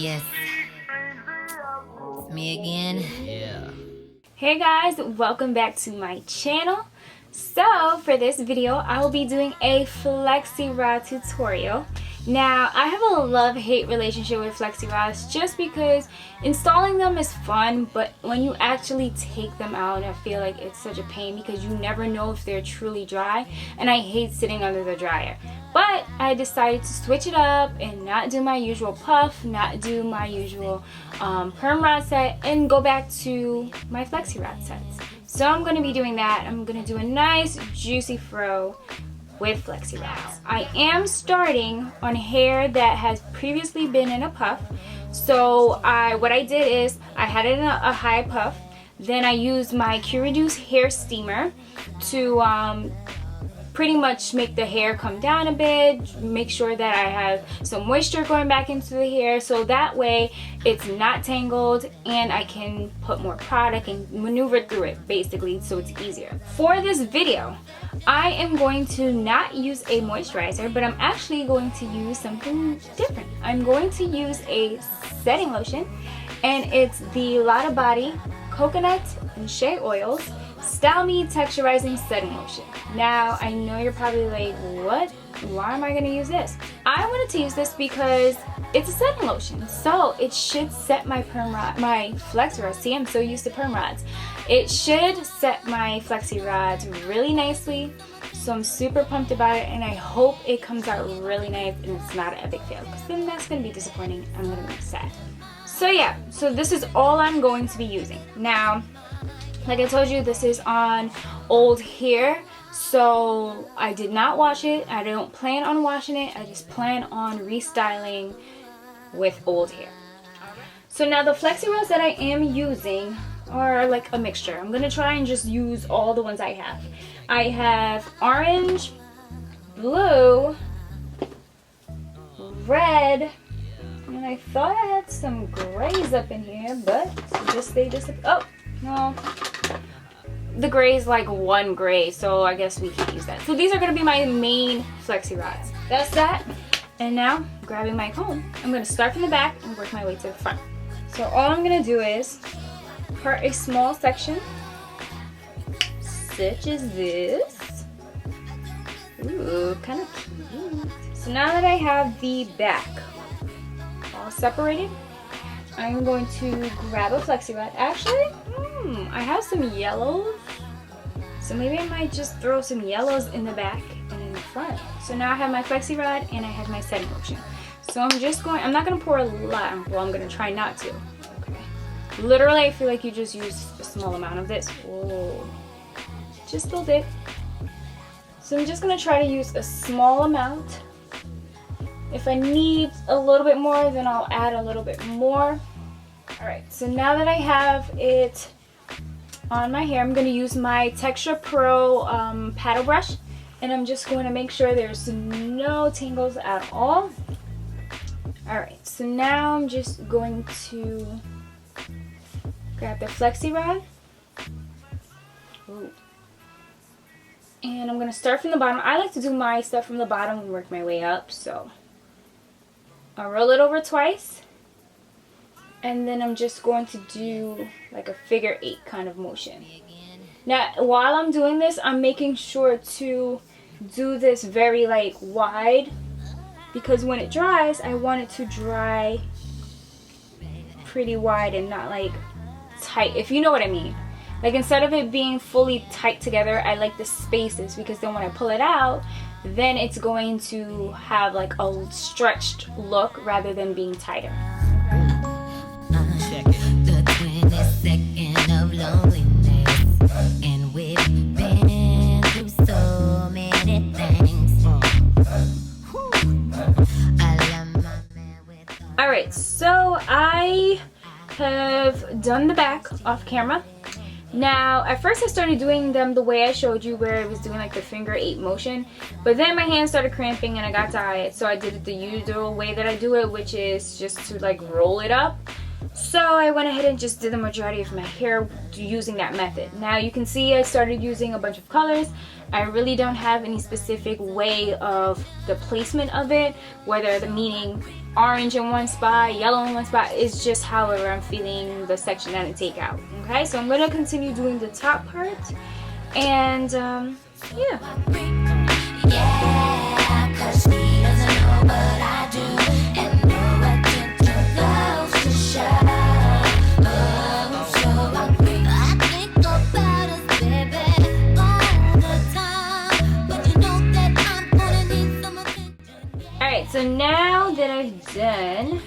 Yes, it's me again. Yeah. Hey guys, welcome back to my channel. So for this video, I will be doing a Flexi rod tutorial. Now, I have a love-hate relationship with Flexi rods just because installing them is fun, but when you actually take them out, I feel like it's such a pain because you never know if they're truly dry, and I hate sitting under the dryer. But I decided to switch it up and not do my usual puff, not do my usual perm rod set, and go back to my Flexi rod sets. So I'm going to be doing that. I'm going to do a nice juicy fro with Flexi rods. I am starting on hair that has previously been in a puff. So what I did is I had it in a high puff. Then I used my Q-Reduce hair steamer to pretty much make the hair come down a bit, make sure that I have some moisture going back into the hair, so that way it's not tangled and I can put more product and maneuver through it basically, so it's easier. For this video, I am going to not use a moisturizer, but I'm actually going to use something different. I'm going to use a setting lotion, and it's the LottaBody Coconut and Shea Oils Style Me Texturizing Setting Lotion. Now, I know you're probably like, what? Why am I going to use this? I wanted to use this because it's a setting lotion, so it should set my perm rod, my Flexi rods. See, I'm so used to perm rods. It should set my Flexi rods really nicely, so I'm super pumped about it, and I hope it comes out really nice and it's not an epic fail, because then that's going to be disappointing. I'm going to be sad. So yeah, so this is all I'm going to be using. Now, like I told you, this is on old hair, so I did not wash it. I don't plan on washing it. I just plan on restyling with old hair. So now the Flexi rods that I am using are like a mixture. I'm going to try and just use all the ones I have. I have orange, blue, red, and I thought I had some grays up in here, but they just, oh, no. The gray is like one gray, so I guess we can use that. So these are going to be my main Flexi rods. That's that. And now, grabbing my comb, I'm going to start from the back and work my way to the front. So all I'm going to do is part a small section, such as this. Ooh, kind of cute. So now that I have the back all separated, I'm going to grab a Flexi rod. Actually, I have some yellows, so maybe I might just throw some yellows in the back and in the front. So now I have my Flexi rod and I have my setting lotion. So I'm not going to pour a lot. Well, I'm going to try not to. Okay. Literally, I feel like you just use a small amount of this. Whoa. Just a little bit. So I'm just going to try to use a small amount. If I need a little bit more, then I'll add a little bit more. Alright, so now that I have it on my hair, I'm going to use my Texture Pro paddle brush, and I'm just going to make sure there's no tangles at all. Alright, so now I'm just going to grab the Flexi rod. Ooh. And I'm going to start from the bottom. I like to do my stuff from the bottom and work my way up, so I'll roll it over twice. And then I'm just going to do like a figure 8 kind of motion. Now, while I'm doing this, I'm making sure to do this very like wide, because when it dries, I want it to dry pretty wide and not like tight, if you know what I mean. Like, instead of it being fully tight together, I like the spaces, because then when I pull it out, then it's going to have like a stretched look rather than being tighter. The 22nd of loneliness, and we've been through so many things. Alright, so I have done the back off camera. Now, at first I started doing them the way I showed you, where I was doing like the finger 8 motion, but then my hands started cramping and I got tired, so I did it the usual way that I do it, which is just to like roll it up. So I went ahead and just did the majority of my hair using that method. Now you can see I started using a bunch of colors. I really don't have any specific way of the placement of it, whether the meaning orange in one spot, yellow in one spot. It's just however I'm feeling the section that I take out. Okay, so I'm going to continue doing the top part, and yeah. Yeah, 'cause she doesn't know what I do and know what to close to show. Oh, so I think about us, baby, all the time. But you know that I'm gonna need some attention. Alright, so now that I've done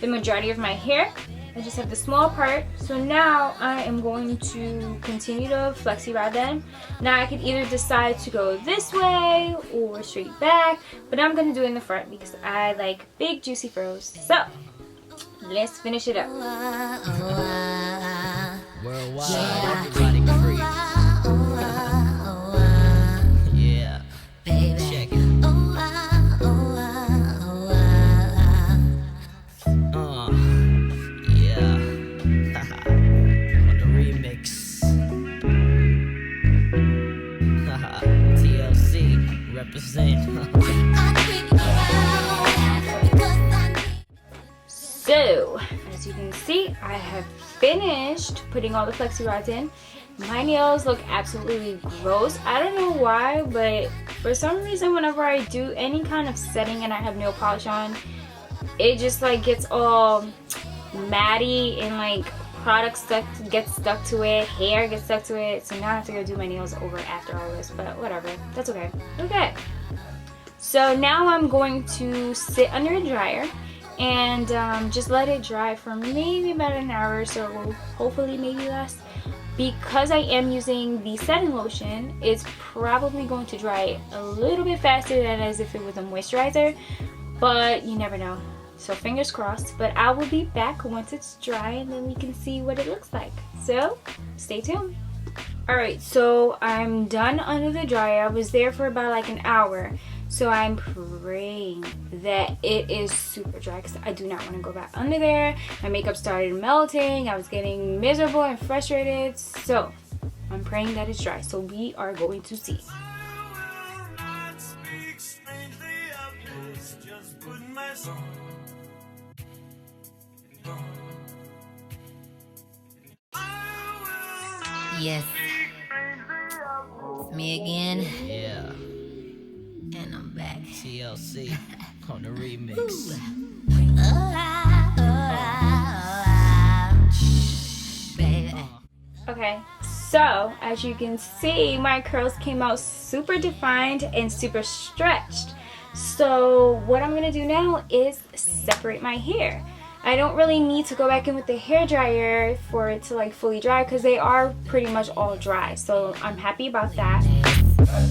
the majority of my hair, I just have the small part. So now I am going to continue to flexi rod them. Now I could either decide to go this way or straight back, but I'm going to do it in the front because I like big juicy froze. So let's finish it up. Worldwide, everybody free. Yeah, baby, check it. Yeah, on the remix. TLC represent. So as you can see, I have finished putting all the flexi rods in. My nails look absolutely gross. I don't know why, but for some reason whenever I do any kind of setting and I have nail polish on, it just like gets all matty and like product gets stuck to it, hair gets stuck to it. So now I have to go do my nails over after all this, but whatever, that's okay. Okay, so now I'm going to sit under a dryer and just let it dry for maybe about an hour or so, hopefully maybe less. Because I am using the setting lotion, it's probably going to dry a little bit faster than as if it was a moisturizer, but you never know. So fingers crossed, but I will be back once it's dry and then we can see what it looks like. So stay tuned. Alright, so I'm done under the dryer. I was there for about like an hour. So I'm praying that it is super dry because I do not want to go back under there. My makeup started melting. I was getting miserable and frustrated. So I'm praying that it's dry. So we are going to see. Yes, it's me again, Yeah, and I'm back. TLC on the remix. Baby. Okay, so as you can see, my curls came out super defined and super stretched. So what I'm gonna do now is separate my hair. I don't really need to go back in with the hair dryer for it to like fully dry because they are pretty much all dry. So I'm happy about that.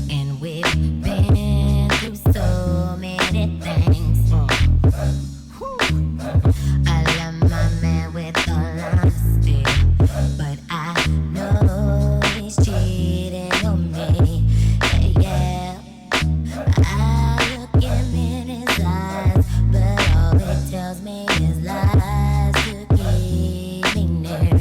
And we've been through so many things. I love my man with all honesty, but I know he's cheating on me. Yeah, I look him in his eyes, but all it tells me is lies to keep me near.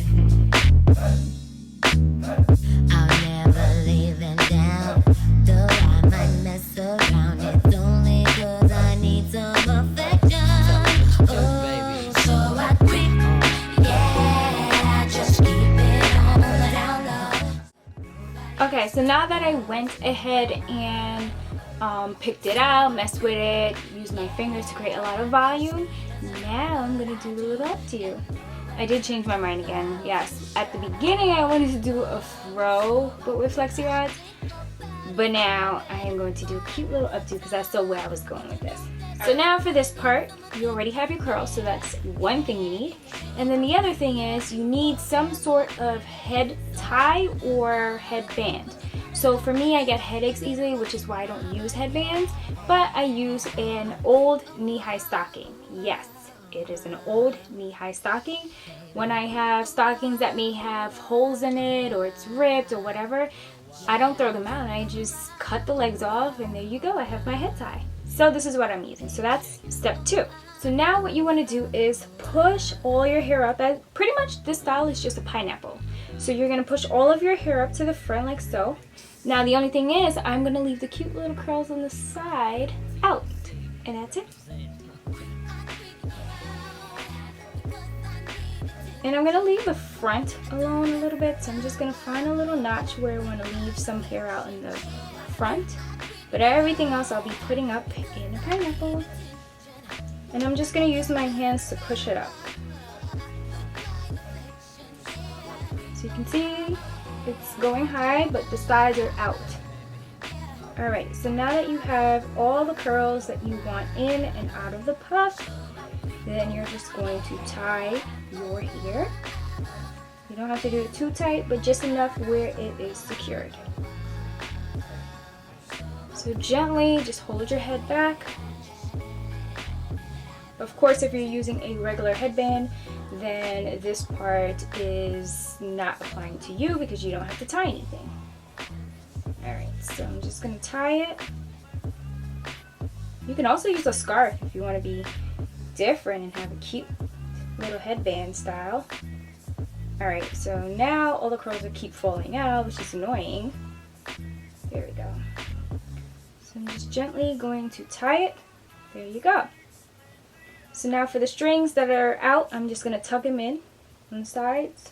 I'll never leave him down, though I might mess around. It's only 'cause I need some affection. Oh, so I creep, yeah, just keep it on the down low. Okay, so now that I went ahead and picked it out, messed with it, used my fingers to create a lot of volume, now I'm gonna do a little updo. I did change my mind again. Yes, at the beginning I wanted to do a fro, but with flexi rods. But now I am going to do a cute little updo because that's still where I was going with this. So now for this part, you already have your curls, so that's one thing you need. And then the other thing is you need some sort of head tie or headband. So for me, I get headaches easily, which is why I don't use headbands, but I use an old knee-high stocking. Yes, it is an old knee-high stocking. When I have stockings that may have holes in it or it's ripped or whatever, I don't throw them out. I just cut the legs off and there you go. I have my head tie. So this is what I'm using. So that's step 2. So now what you want to do is push all your hair up. Pretty much this style is just a pineapple. So you're going to push all of your hair up to the front like so. Now the only thing is I'm going to leave the cute little curls on the side out. And that's it. And I'm going to leave the front alone a little bit. So I'm just going to find a little notch where I want to leave some hair out in the front. But everything else I'll be putting up in a pineapple. And I'm just going to use my hands to push it up. So you can see it's going high, but the sides are out. Alright, so now that you have all the curls that you want in and out of the puff, then you're just going to tie your hair. You don't have to do it too tight, but just enough where it is secured. So gently, just hold your head back. Of course, if you're using a regular headband, then this part is not applying to you because you don't have to tie anything. Alright, so I'm just going to tie it. You can also use a scarf if you want to be different and have a cute little headband style. Alright, so now all the curls will keep falling out, which is annoying. There we go. So I'm just gently going to tie it. There you go. So now for the strings that are out, I'm just going to tuck them in on the sides.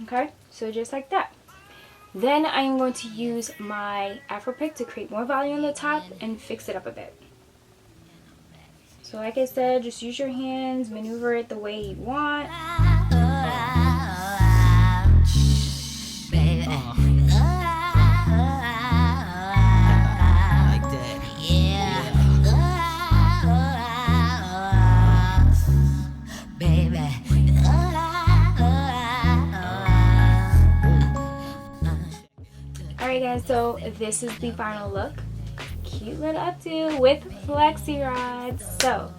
Okay, so just like that. Then I'm going to use my Afro pick to create more volume on the top and fix it up a bit. So like I said, just use your hands, maneuver it the way you want. Alright guys, so this is the final look. Cute little updo with Flexi rods. So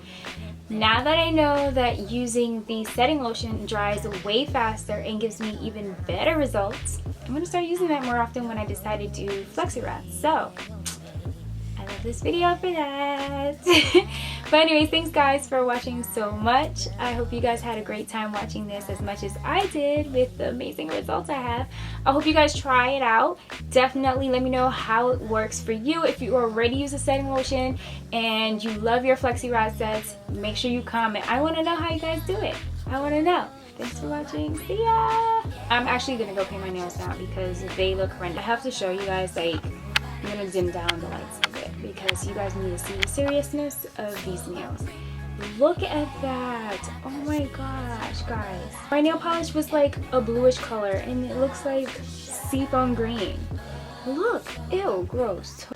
now that I know that using the setting lotion dries way faster and gives me even better results, I'm going to start using that more often when I decide to do Flexi rods. So I love this video for that. But anyways, thanks guys for watching so much. I hope you guys had a great time watching this as much as I did with the amazing results I have. I hope you guys try it out. Definitely let me know how it works for you. If you already use a setting lotion and you love your Flexi rod sets, make sure you comment. I want to know how you guys do it. I want to know. Thanks for watching. See ya! I'm actually going to go paint my nails now because they look horrendous. I have to show you guys, like, I'm going to dim down the lights a bit because you guys need to see the seriousness of these nails. Look at that. Oh my gosh, guys. My nail polish was like a bluish color and it looks like seafoam green. Look. Ew, gross.